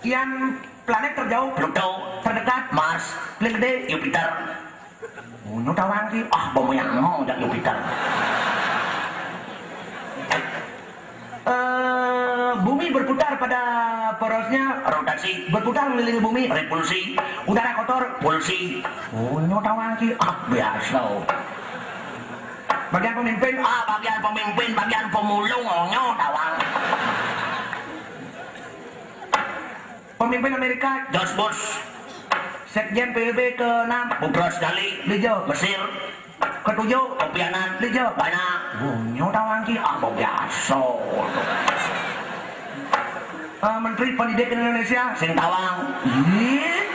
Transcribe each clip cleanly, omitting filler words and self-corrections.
Sekian planet terjauh, Pluto, terdekat, Mars, paling gede, Jupiter. Uno tawang sih. Ah, bom yang mau jak Jupiter. Bumi berputar pada porosnya, Rotasi, berputar mengelilingi bumi. repulsi, Udara kotor, pulsi. Uno tawang sih. Ah, biasa. Bagian pemimpin, Ah, bagian pemimpin, bagian pemulung, onyo tawang. pemimpin Amerika, George Bush, Sekjen PBB ke-6, Bubros Dali, Lijo, Mesir, ke-7, Kopi Annan, Lijo, banyak. Uno tawang sih. Ah, bom biasa. Menteri Pendidikan Indonesia, Sing tawang. ih,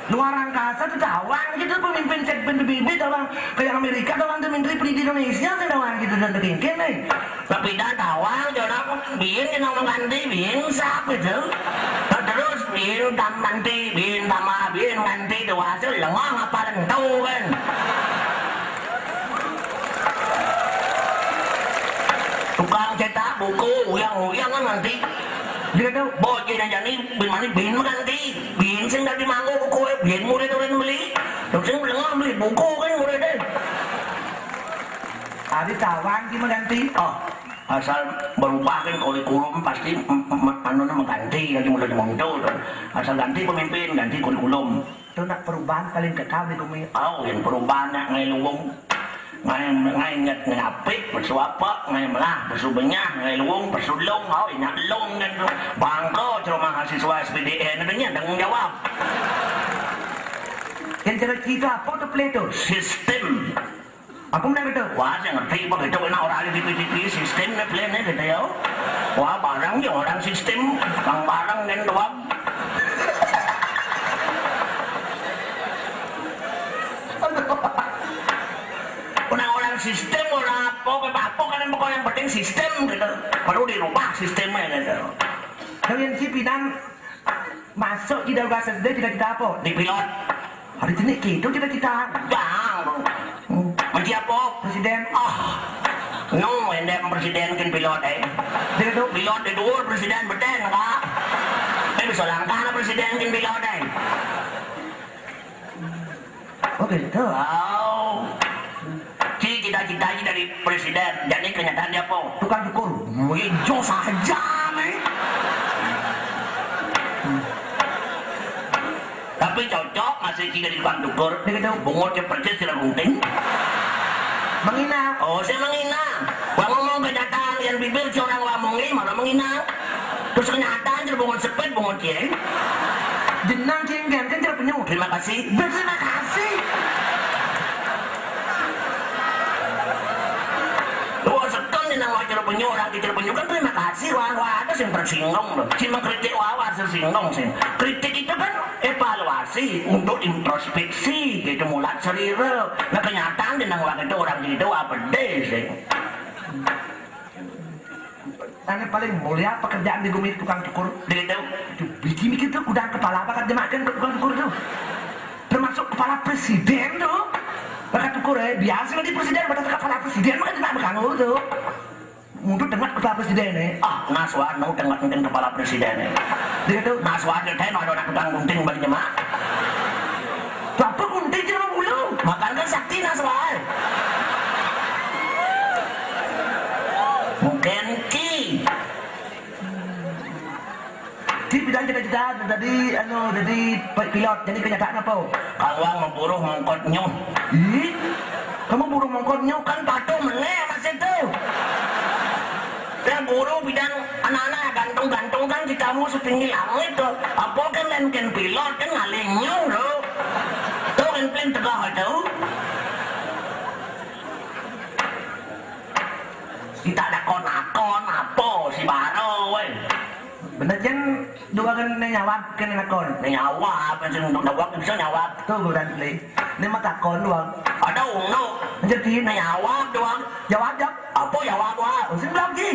luar angkasa tuh tawang gitu, pemimpin Sekjen PBB tawang, kayak Amerika tawang tuh Menteri Pendidikan Indonesia tuh tawang gitu dan terkingkin nih. Tapi dah tawang, jodoh bikin kita mau ganti, bikin sap gitu. Terus bikin ganti, bikin tambah, bikin ganti, tuh hasil lengah apa tentu kan. Tukang cetak buku, uyang kan nanti. Dia tuh, Bocah dan jani, bin ganti, bin sing dari manggo buku, bin murid-murid beli. Terus sing lengah beli buku kan muridnya. ada tawang sih mengganti. Oh, asal berubah kan kurikulum pasti anu mengganti lagi mulai muncul. Asal ganti pemimpin, ganti kurikulum. Itu nak perubahan paling kekal di bumi. Oh, yang perubahan nak ngai luwung. Ngai ingat ngai apik, bersuapa, ngai melah, bersubenya, ngai luwung, bersulung, oh ingat lung kan. Bangko cuma mahasiswa SPDN adanya tanggung jawab. Yang cerita apa tuh Plato? Sistem. Apa benar itu? Wah, saya ngerti begitu kena orang di TV sistemnya plannya gitu ya. Wah, barang ya orang sistem, bang barang dan doang. Orang-orang sistem, orang apa kan yang penting sistem gitu. Perlu dirubah sistemnya gitu. Kalian si Pinang masuk di dalam bahasa SD cita-cita apa? Di pilot, Hari ini gitu cita-cita. bang, menjadi apa? Presiden. Ah, no, hindi presiden kan pilot eh. Dia tuh, Pilot di luar presiden beten ka. Bisa langkah na presiden kan pilot eh. oh gitu. Wow. Cita-cita dari presiden, jadi kenyataan dia po. Tukang cukur. Medyo saja nih. Tapi cocok masih cita di tukang cukur. Dia tuh, Bungot yang persis sila gunting. menghina. Oh, saya menghina. Wang ngomong kenyataan yang bibir si orang ngomongin malah menghina. Terus kenyataan sila bungot sepet, bungot ya. Jenang cinggan kan cara penyu. Terima kasih. Berterima kasih. Wah, seton din ang wajar penyu, orang kecil penyu kan terima kasih, wah ada yang tersinggung loh. Si mengkritik wah tersinggung sih. Kritik itu kan evaluasi untuk introspeksi, gitu mulat serira. Nah kenyataan din ang waktu itu orang gitu apa deh sih. Ini paling mulia pekerjaan di bumi tukang cukur. Gitu. Itu bikin gitu udah kepala apa kan dimakan tukang cukur tuh. Termasuk kepala presiden tuh. Bakat cukur biasa di presiden pada kepala presiden maka tidak berganggu tuh. Untuk dengar kepala presiden Ah, naswan no tengah mungkin kepala presiden. Dia tuh, Naswan dia tayo ada tukang gunting balik jemaah. apa gunting jadi bulu? Makan kan sakti naswan. Mungkin ki. Di bidang cita-cita jadi pilot jadi kenyataan apa? Kawang memburuh mengkotnya. Ih, kamu burung mongkotnya Kan patung meneh mas itu. Dan buru bidang anak-anak gantung-gantung kan di kamu setinggi langit tuh. Apa kan kan pilot kan ngalingnya loh. Tuh kan plane tegak itu. Kita ada kon-kon apa si baro weh. bener jen dua kan nyawak kan nakon. Nyawa apa sih untuk dawak bisa nyawa. Tuh bukan beli. Ini mah takon doang. Ada uno. Jadi Nyawa doang. jawab jawab. Apa nyawa gua? Usin bilang sih.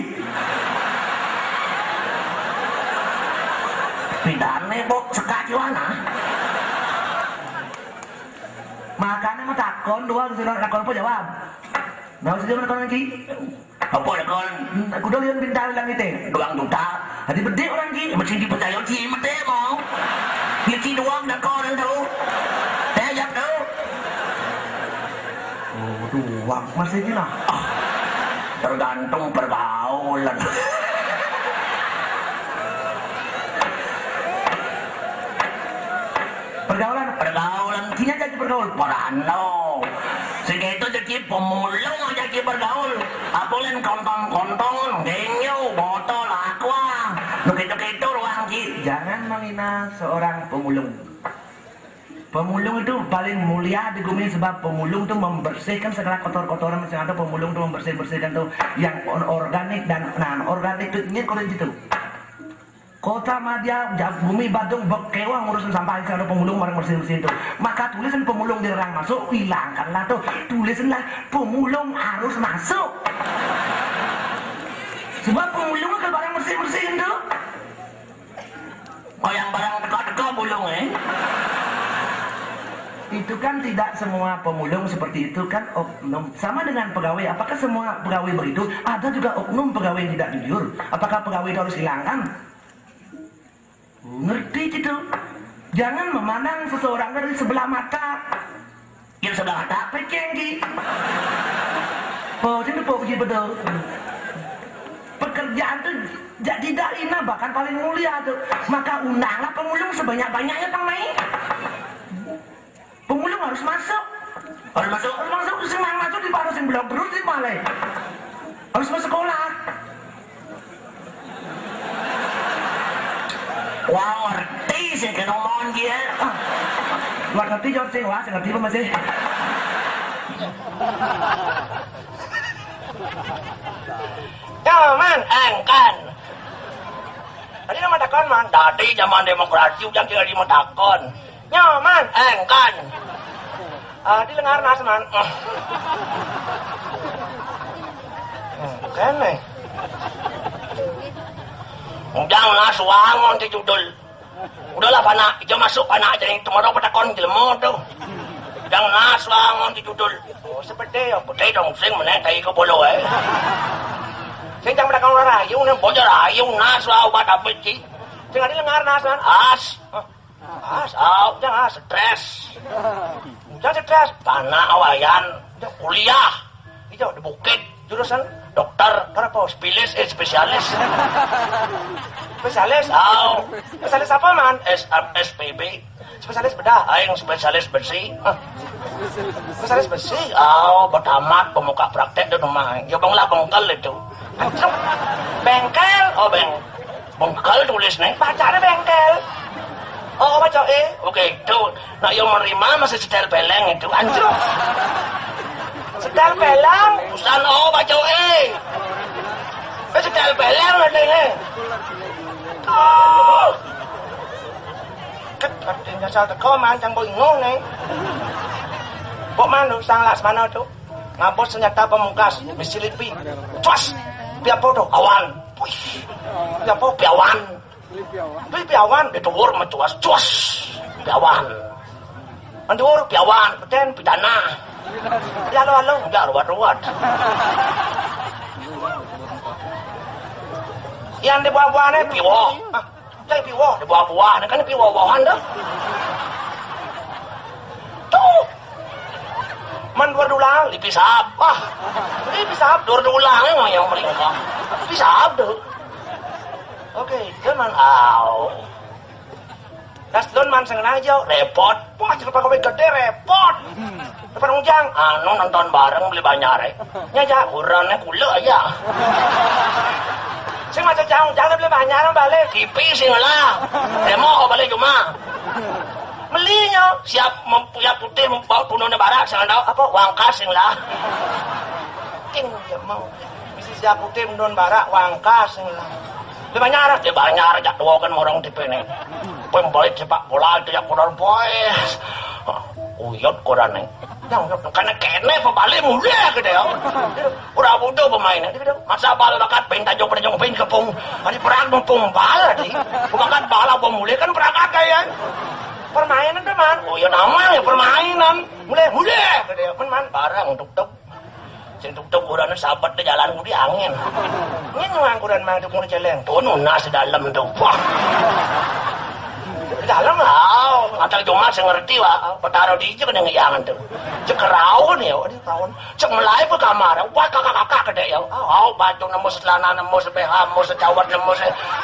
Pidane kok sekacuana. Makanya mah takon doang sudah nakon apa jawab. Nah, sudah nakon lagi. Apa ya kon? Aku dah lihat bintang lang itu. 2 juta. Hadi berde orang ki. Masih dipercaya ci mete mo. Dia ci doang dah kon tu. Tayap tu. Oh, doang masih je lah. Tergantung pergaulan. Pergaulan Kini jadi pergaul. Parano. Segitu jadi pemulung jadi bergaul. Apulen kontong-kontong, genyo, botol, aqua. Begitu-gitu ruang ki. Jangan menghina seorang pemulung. Pemulung itu paling mulia di bumi sebab pemulung itu membersihkan segala kotor-kotoran yang ada. Pemulung itu membersihkan tuh yang organik dan non-organik itu ini kalau gitu. Kota Madya, bumi Badung, Bekewa ngurusin sampah yang ada pemulung barang bersih-bersih itu. Maka tulisan pemulung dilarang masuk, hilangkanlah tuh. Tulisanlah pemulung harus masuk. Sebab pemulung ke barang bersih-bersih itu. Oh yang barang teka-teka bulung Itu kan tidak semua pemulung seperti itu kan oknum. Sama dengan pegawai, apakah semua pegawai begitu? Ada juga oknum pegawai yang tidak jujur. Apakah pegawai itu harus hilangkan? Ngerti gitu. Jangan memandang seseorang dari sebelah mata. Yang sebelah mata Pecenggi. Itu begitu betul. Pekerjaan itu tidak ina bahkan paling mulia tuh. Maka undanglah pemulung sebanyak-banyaknya Mai. Pemulung harus masuk. Harus masuk. Harus masuk. Semang masuk di baru sing belum berus di malai. Harus masuk sekolah. Wah ngerti sih kan omongan dia. Wah ngerti jawab sih. Wah ngerti apa masih? Zaman engkan. Tadi nama takon man. Tadi zaman demokrasi ujang tinggal di takon. Nyaman engkan. Di lengar nas man. Kene. Ujang nas wangon di judul. Udahlah panak, ija masuk panak aja itu mau patakon jelmo tuh. Ujang nas wangon di judul. Oh seperti ya, putih dong sing meneh tai ke bolo Sing jang patakon rayu ne bojo rayu nas wa obat abeci. Sing adi lengar nas man as. Jangan stres. Jangan stres. Panak awayan, kuliah. Itu di Bukit jurusan dokter, apa? Spesialis. Spesialis apa man? SPB. Spesialis bedah, aing spesialis bersih. Spesialis bersih. Bertamat pemuka praktek di rumah. Ya banglah bengkel itu. Bengkel, bengkel tulis nih. Bacanya bengkel. Oh baca oke itu. Nah yang menerima masih setel peleng itu. Anjir. Setel peleng. Ustaz baca setel peleng ada nih. Katanya sao teko man chẳng bingung nih. Kok mana sang las mana tuh? Ngabot senjata pamungkas, bisilipi. Cuas. Piapo tuh awan. Piapo piawan. Piawan dituwur mencuas cuas. Piawan. Mentuwur piawan, peten pidana. Ya halo, enggak ruwat. Yang di bawah-bawahnya piwo. Yang piwo di bawah-bawah, kan piwo bawahan dah. Tuh. Man 2 dulang dipisab. Dipisab 2 dulang yang mereka. Pisab tuh. Oke, jangan Das don man sengaja repot. Wah, kenapa kowe gede repot. Depan ujang, nonton bareng beli banyak Nya urane kula aja. Sing macam jang beli banyak balik. Kipi sing lah. Demo balik cuma. Belinya siap mempunya putih membawa punone barak sing ada apa wangkas sing lah. Ting ya mau. Bisa siap putih mendon barak wangkas sing lah. Di banyak aja tua kan orang tipe ini. Pembalik sepak bola itu yang kurang boys. Uyot kurang nih. Yang karena kene pembalik mulia gitu ya. Udah bodoh pemainnya. Masa bal bakat pentajong pen kepung. Hari perang mumpung bal tadi. Bakat bala pemulih kan perang kayak. Permainan teman. Oh ya namanya permainan. Mulia gitu ya. Teman barang untuk Sing tuk-tuk kurang sahabat di jalan di angin. Ini nuang kurang mang tuk celeng. Tuh nuna sedalam tuh. Wah. Dalam lah, ngatak cuma saya ngerti wah, petaro di itu kan yang ngiangan tuh. Cek keraun ya, di keraun. Cek melai ke kamar, wah kakak gede ya. Baju nemu selana nemu sepH nemu secawat nemu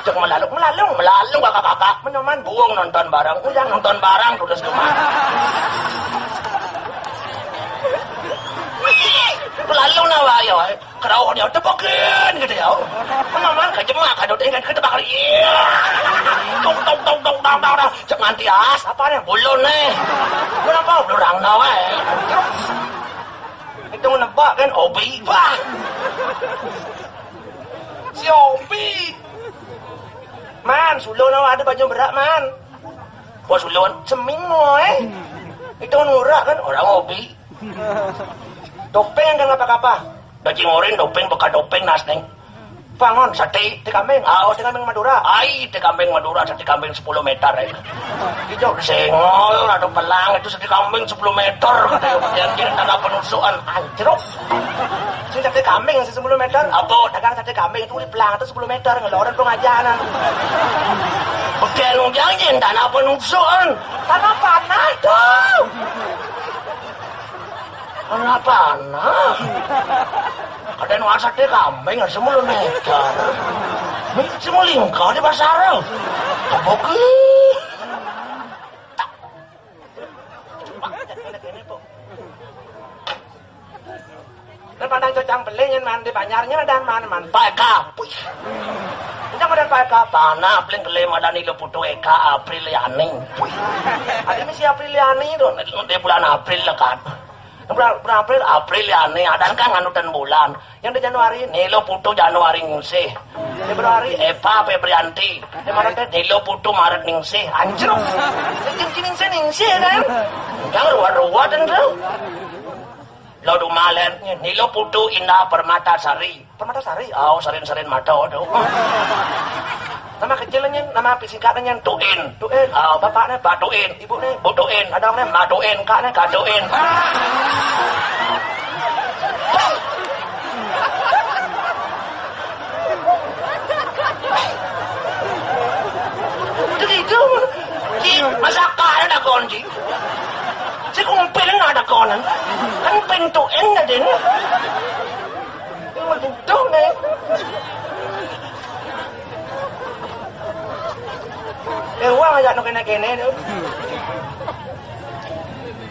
cek melalung kakak. Meneman buang nonton barang, udah nonton barang terus kemana? Melalung nawa ya, keraun ya tepokin gitu ya. Meneman kejemak kadang dengan ketebak iya. Tong cek nganti as apa nih bulun nih kenapa belurang nawa itu nebak kan obi wah si obi man sulun nawa ada baju berak man wah sulun ceming moe itu nurak kan orang obi dopeng kan apa-apa daging oren dopeng bekas dopeng nas neng bangun sate di kambing, di kambing Madura, di kambing Madura sate kambing 10 meter ya. Hijau sengol atau pelang itu sate kambing 10 meter yang jadi tanda penusukan anjrok. Si sate kambing 10 meter, apa dagang sate kambing itu di pelang itu 10 meter ngeloran pengajaran. Bukan jangan tanah penusukan, tanah panah tuh. Tanah panah. Ada nuansa sate kambing 10 meter. Semua lingkar di pasar. Boki. Dan pandang cocang belingin man di banyarnya dan man paeka. Jangan dan paeka tanah beling kelima dan ilo putu eka Apriliani. Ada misi Apriliani tuh di bulan April kan. Bulan April ya nih, ada kan nganutan bulan. Yang di Januari, Nilo Putu Januari ngisi. Februari, Eva Febrianti. Di Maret, Nilo Putu Maret ngisi. Anjir, ningsi kan? Jangan ruwa-ruwa dan tuh. Lalu Maret, Nilo Putu Indah Permata Sari. Permata Sari? Sarin-sarin mata tuh. Nama kecilnya, nama singkatnya Tuin. Bapaknya Pak Tuin, ibunya Bu Tuin, adangnya Ma Tuin, kaknya Kak Tuin. Begitu, masa kaknya ada kunci. Si kumpilnya ada konan, kan Tuin ada ini. Begitu nih. Uang aja no kene tuh.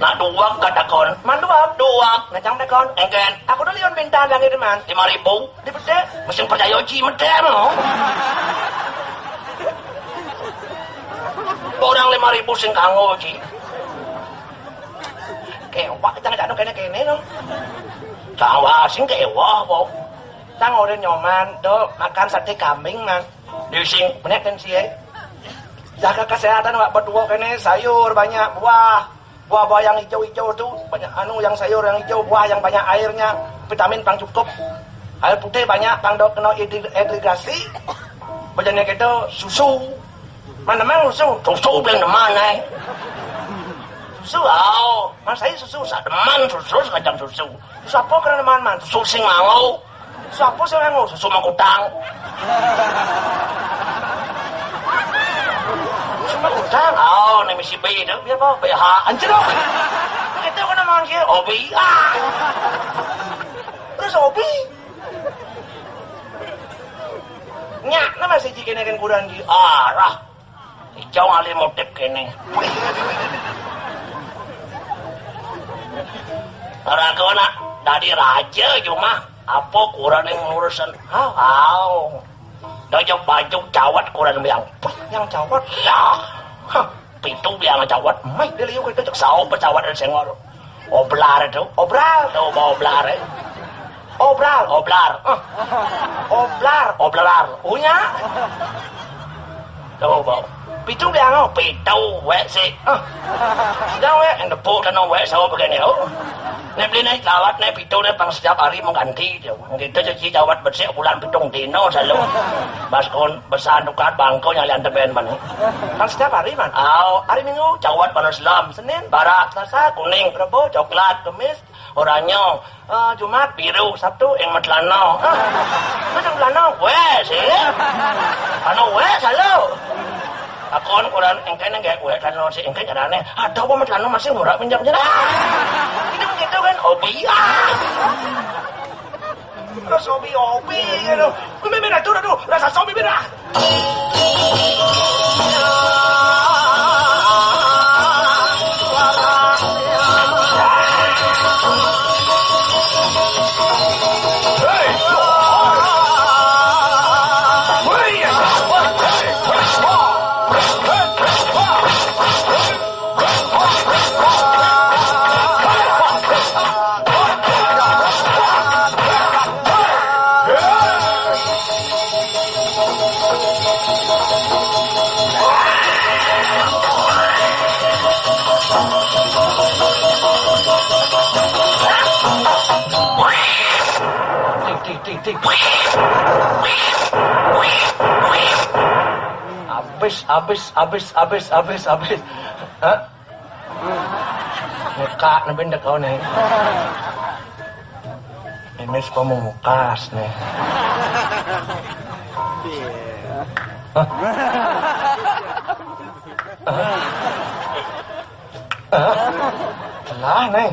Nak duak kata kon. Man duak. Ngacang deh kon. Engken. Aku udah lihat bintang langit man. 5.000. Di pete. Mesin percaya Oji mete mo. Orang 5.000 sing kanggo Oji. Kewak jangan no kene no. Kawa sing kewah po. Tang udah nyoman tuh makan sate kambing man. Di sing menek kan sih. Jaga kesehatan Pak berdua kene sayur banyak buah yang hijau-hijau tuh banyak yang sayur yang hijau buah yang banyak airnya vitamin pang cukup air putih banyak pang dok kena irigasi bajannya gitu susu mana mang susu bilang mana susu mas saya susu sademan susu sekacang susu apa karena man susu sing mango susu apa sing mango susu mangkutang cuma utang, nih misi B itu, biar apa? BH, anjir dong. Itu kan namanya kia, Obi, terus Obi, nyak, nama si kene kan kurang di arah, hijau ngalih motif kene. Orang kau nak dari raja cuma, apa kurang yang ngurusan? Dajak baju cawat kurang yang cawat ya pitu biang cawat mai dia liu itu cek sao pecawat dan sengor oblar itu obral punya tuh bau pitu biang pitu wek sih dah wek yang depu dan wek sao begini nek beli naik cawat nek pitu nek pang setiap hari mengganti dia gitu cuci cawat bersih bulan pitung dino selalu baskon bersandukan bangko yang lian teben mana kan setiap hari man hari minggu cawat panas Islam Senin barat Selasa kuning Rebo coklat Kamis orangnya Jumat biru, Sabtu yang matlano. Macam lano, wes ya. Ano wes halo. Akon koran engkau nengke wes lano si engkau carane. Ada apa matlano masih murah pinjam jalan. Itu gitu kan obi Terus obi gitu. Merah tuh, rasa zombie merah. Habis. Hah? Muka nabinda kau nih. Ini pemungkas nih. Lah nih.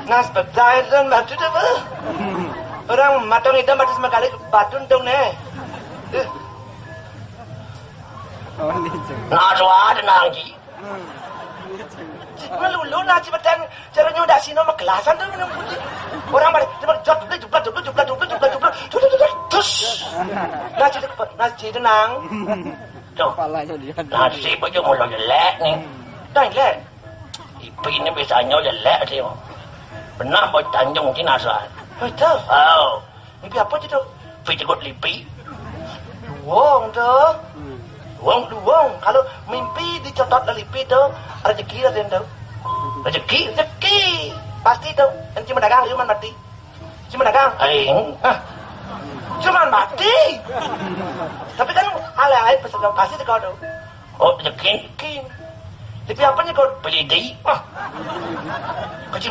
Nas bedai dan batu apa? Orang matang itu batu sekali batu dong nih. Nas ada nangki. Lalu nasi bedan caranya udah sino kelasan tuh minum putih. Orang pada jumlah terus nasi tenang. Tuh, nasi baju mulu jelek nih. Dah jelek. Ipi ini biasanya jelek sih. Benar buat Tanjung di Nasar. Betul. Oh, mimpi apa tu? Mimpi ikut lipi. Luang tu. Luang. Kalau mimpi dicotot lipi tu, rezeki ada tu. Rezeki. Pasti tu. Yang cuma dagang cuma mati. Cuma dagang. Cuma mati. Tapi kan alai pesan pasti kau tu. Oh, rezeki. Tapi apanya kau beli di? Kecil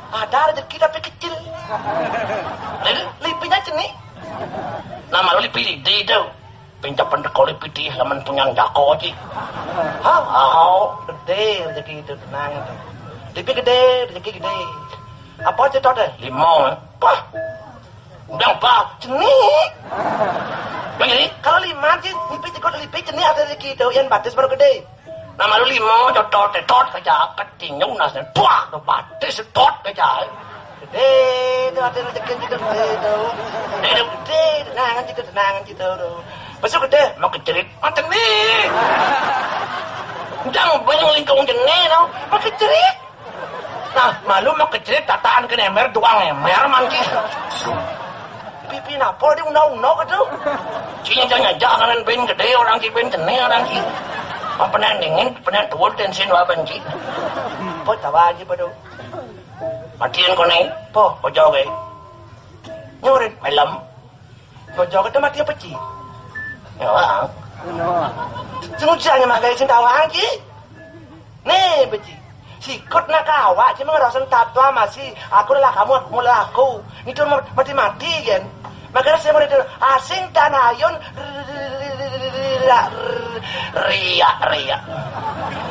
ada rezeki tapi kecil. Lipinya jenis. Nama lu lipi di tu. Pinjaman dekau lipi di laman punya dako je. Gede rezeki itu tenang tu. Lipi gede, rezeki gede. Apa je tu deh? Limau. Pah. Udah apa? Jenis. Jadi kalau 5 je lipi jenis ada rezeki tu yang batas baru gede. Nama lu 5 tot kerja ketinggung nasnya buah tu batis tot kerja gede tu ada rezeki gitu gede tenangan gitu tu besok gede mau kecerit macam ni jangan banyak lingkung jenis tu mau kecerit nah malu mau kecerit tataan ke emer doang emer mangki pipi napa dia undang-undang tu cinya jangan ben gede orang cipin jenis orang cipin pernah dingin, pernah turun tensin waban cik. Po tawa aja pada. Matian kau naik, po jauh ke? Nyoret malam. Kau jauh ke mati apa cik? Ya wah. Sengujanya magai sentawang cik. Nih beci. Sikut nak awak cik mengerosan tatwa masih. Aku lah kamu, aku lah aku. Itu mati kan. Makanya saya mau asing tanah ayun.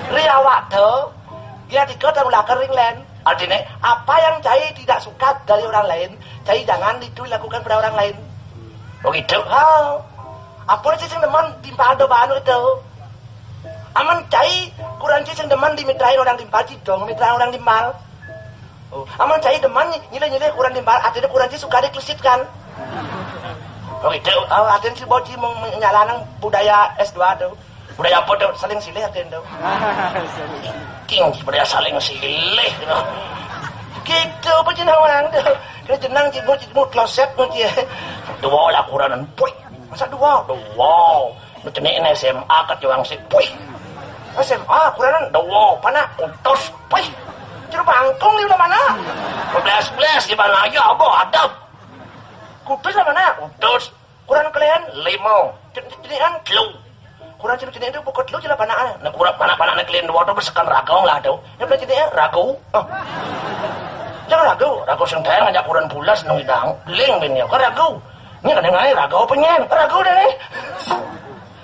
Ria waktu dia dikata ulah kering lain. Artinya apa yang cai tidak suka dari orang lain, cai jangan itu dilakukan pada orang lain. Begitu. Apa sih sing demen timpal do banu itu? Aman cai kurang sih sing demen dimitrain orang timpal cidong, mitrain orang timpal. Oh, aman cai demen nyile-nyile kurang timpal, artinya kurang sih suka diklisitkan. Oh itu, artinya si boci menyalanang budaya S2 tuh. Budaya apa tuh? Saling silih artinya tuh. King budaya saling silih gitu apa jenang orang tuh. Kena jenang cimut kloset nanti ya. Dua lah kuranan, puy. Masa dua? Macam ni SMA kat juang si, puy. SMA kuranan, dua. Pana utos, puy. Cuma bangkong ni udah mana? 11 di mana aja, aboh adab. Kutus lah mana? Utus. Kurang kalian 5. Cenian telu. Kurang cenian itu bukan telu jelah panaan. Nah kurang panah-panah kalian dua tu bersekan ragau lah tu. Yang belah cenian ragau. Jangan ragu senteng ngajak kurang pulas nang idang. Ling ben yo, ragu. Ni kan ngai ragu penyen. Ragu dah ni.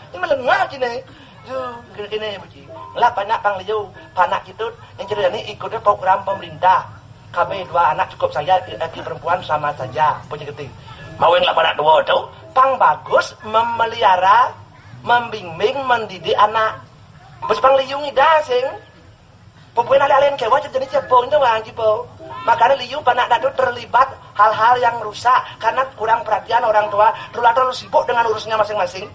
Ni melengah cini. Yo, kene buci. Lah panak pang liu, panak gitu. Yang cerita ni ikutnya program pemerintah. KB 2 anak cukup saya, perempuan sama saja punya gede. Mau yang 8 anak 2 tu, pang bagus memelihara, membimbing, mendidik anak. Bos pang liu ida sing. Pempuan alih-alihan kewa jenis cepong tu wang cipo. Makanya liu panak dadu terlibat hal-hal yang rusak karena kurang perhatian orang tua, terlalu sibuk dengan urusnya masing-masing.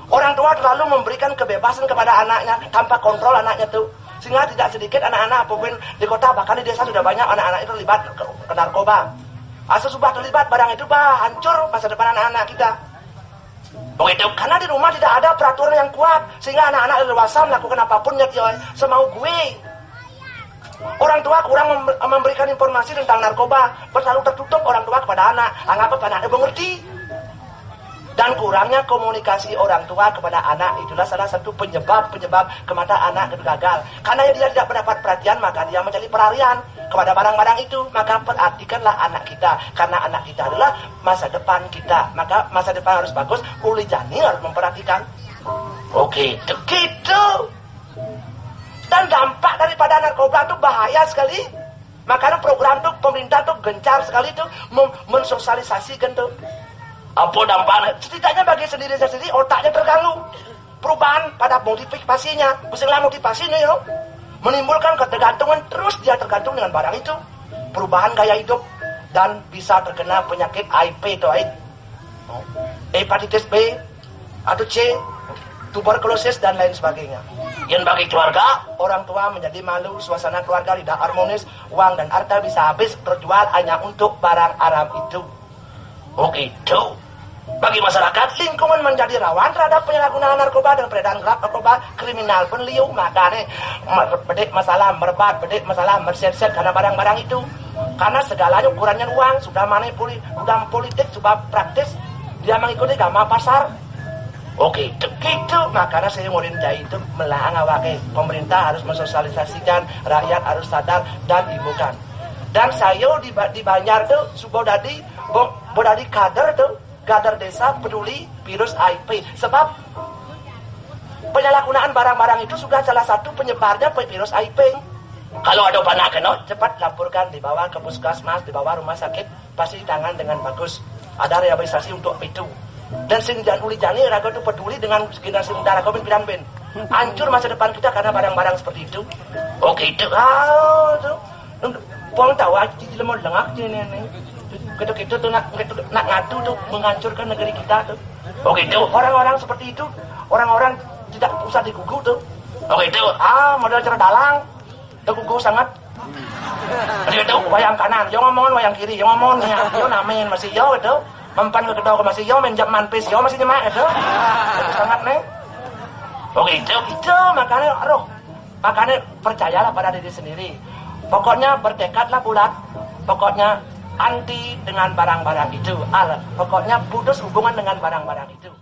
Orang tua terlalu memberikan kebebasan kepada anaknya tanpa kontrol anaknya tuh. Sehingga tidak sedikit anak-anak pemimpin di kota bahkan di desa sudah banyak anak-anak itu terlibat ke narkoba. Asal sudah terlibat barang itu hancur masa depan anak-anak kita. Begitu karena di rumah tidak ada peraturan yang kuat sehingga anak-anak dewasa melakukan apapun semau gue. Orang tua kurang memberikan informasi tentang narkoba, terlalu tertutup orang tua kepada anak. Anggap anaknya mengerti. Dan kurangnya komunikasi orang tua kepada anak itulah salah satu penyebab kemana anak itu gagal. Karena dia tidak mendapat perhatian maka dia mencari pelarian kepada barang-barang itu. Maka perhatikanlah anak kita karena anak kita adalah masa depan kita. Maka masa depan harus bagus. Uli Jani harus memperhatikan. Oke, gitu. Dan dampak daripada narkoba itu bahaya sekali. Makanya program tuh pemerintah tuh gencar sekali tuh mensosialisasikan tuh. Apa dampaknya? Setidaknya bagi sendiri otaknya terganggu. Perubahan pada motivasinya. Misalnya motivasinya yo menimbulkan ketergantungan terus dia tergantung dengan barang itu. Perubahan gaya hidup dan bisa terkena penyakit HIV itu hepatitis B atau C, tuberkulosis dan lain sebagainya. Yang bagi keluarga, orang tua menjadi malu, suasana keluarga tidak harmonis, uang dan harta bisa habis terjual hanya untuk barang haram itu. Oke, itu. Bagi masyarakat, lingkungan menjadi rawan terhadap penyalahgunaan narkoba dan peredaran gelap narkoba, kriminal pun liu. Makanya bedek masalah merbat, bedek masalah merset-set karena barang-barang itu. Karena segalanya ukurannya uang, sudah politik, sudah praktis, dia mengikuti gama pasar. Oke, gitu. Makanya saya mau itu melarang awake. Pemerintah harus mensosialisasikan, rakyat harus sadar dan dibukan. Dan saya di Banjar tuh, bodadi kader tuh, kader desa peduli virus HIV. Sebab penyalahgunaan barang-barang itu sudah salah satu penyebarnya virus HIV. Kalau ada panak kena, cepat laporkan, dibawa ke puskesmas, dibawa rumah sakit, pasti ditangani dengan bagus. Ada rehabilitasi untuk itu. Dan Sinjan Uli Jani raga itu peduli dengan generasi muda raga ben. Hancur masa depan kita karena barang-barang seperti itu. Oke, itu. Tuh. Puang tahu aja di lemon lengak ini. Gitu tuh nak ngadu tuh menghancurkan negeri kita tuh. Oke, itu. Orang-orang seperti itu, orang-orang tidak usah digugu tuh. Oke, itu. Model cerdalang. Tergugu sangat. Itu wayang kanan, yo ngomong wayang kiri, yo ngomong yo namin masih yo itu. Mempan ke kedua masih yo menjam manpis yo masih nyemak itu. Itu sangat nih. Oke, itu makanya percayalah pada diri sendiri. Pokoknya bertekadlah bulat. Pokoknya anti dengan barang-barang itu. Pokoknya putus hubungan dengan barang-barang itu.